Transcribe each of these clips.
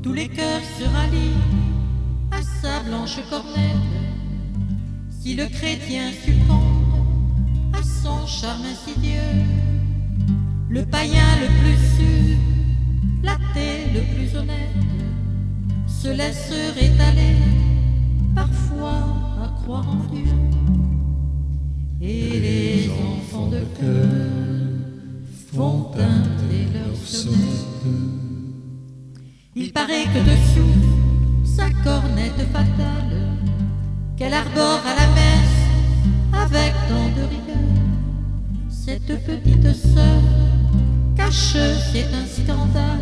tous les cœurs se rallient à sa blanche cornette. Si le chrétien succombe à son charme insidieux, le païen le plus sûr, l'athée le plus honnête, se laisse rétaler parfois à croire en Dieu. Et les enfants de cœur font teinter leurs sonnettes. Il paraît que dessous sa cornette fatale, qu'elle arbore à la messe avec tant de rigueur, cette petite sœur cache, c'est un scandale,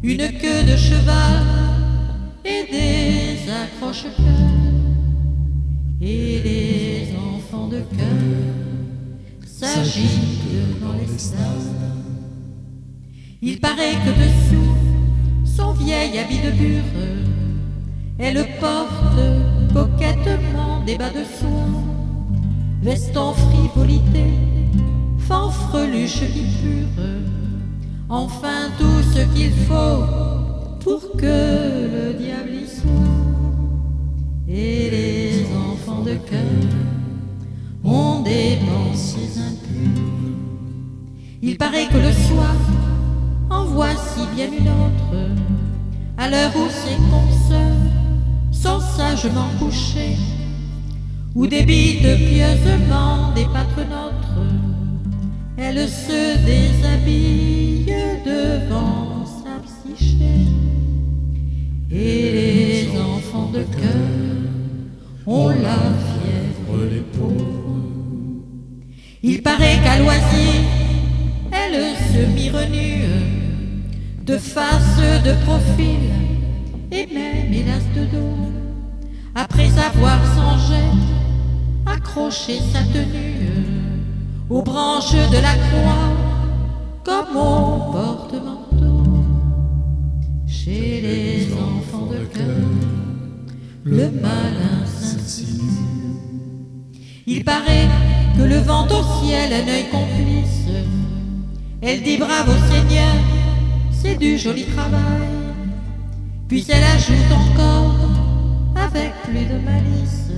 une queue de cheval et des accroche-cœurs. Et les enfants de cœur s'agitent dans les stalles. Il paraît que dessous son vieil habit de bure, elle porte coquettement des bas de soie, veste en frivolité, fanfreluche pure, enfin tout ce qu'il faut pour que le diable y soit. Et les enfants de cœur ont des pensées impures. Il paraît que le soir en voici bien une autre, à l'heure où ses consoeurs sont sagement couchés, où débitent pieusement des patrenotres, elle se déshabille devant sa psyché. Et les enfants de cœur ont la fièvre, les pauvres. Il paraît qu'à loisir elle se mire nue, de face, de profil, et même hélas de dos, après avoir sans gêne accroché sa tenue aux branches de la croix comme au porte-manteau. Chez les enfants de cœur, le malin s'insinue. Il paraît que le vent au ciel, un œil complice, elle dit bravo Seigneur, c'est du joli travail. Puis elle ajoute encore, avec plus de malice,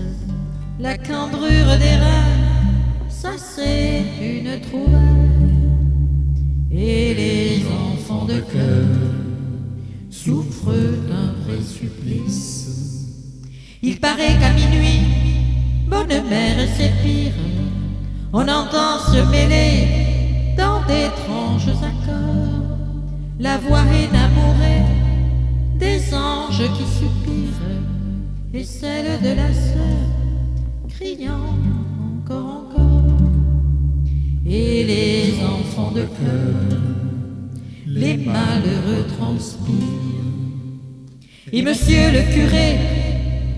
la cambrure des reins, ça c'est une trouvaille. Et les enfants de cœur souffrent d'un vrai supplice. Il paraît qu'à minuit, bonne mère c'est pire, on entend se mêler dans d'étranges accords la voix énamourée des anges qui soupirent et celle de la sœur criant encore, encore. Et les enfants de cœur, les malheureux transpirent. Et monsieur le curé,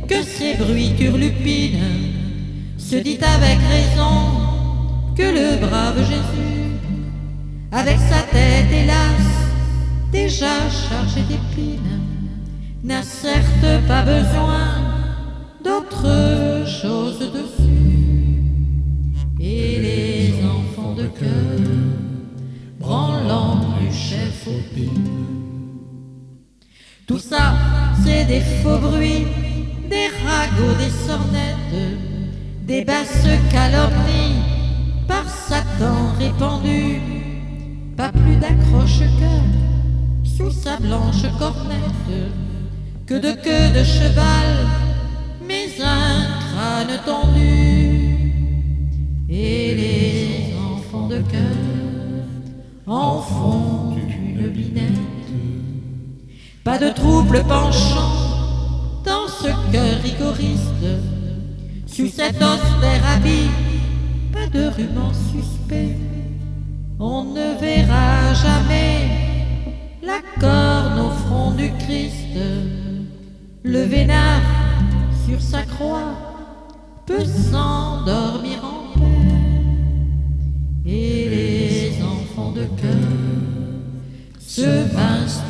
que ces bruits turlupinent, se dit avec raison que le brave Jésus, avec sa tête hélas déjà chargée d'épines, n'a certes pas besoin d'autre chose dessus. Et les enfants de cœur, branlant du chef opine. Tout ça, c'est des faux bruits, des ragots, des sornettes, des basses calomnies par Satan répandues, pas plus d'accroche-cœur sous sa blanche cornette que de queue de cheval, mais un crâne tendu. Et les enfants de cœur en font une binette. Pas de trouble penchant dans ce cœur rigoriste, sous cet austère habit, pas de ruban suspect. On ne verra jamais la corne au front du Christ, le vénard sur sa croix peut s'endormir en paix. Et les enfants de cœur se pincent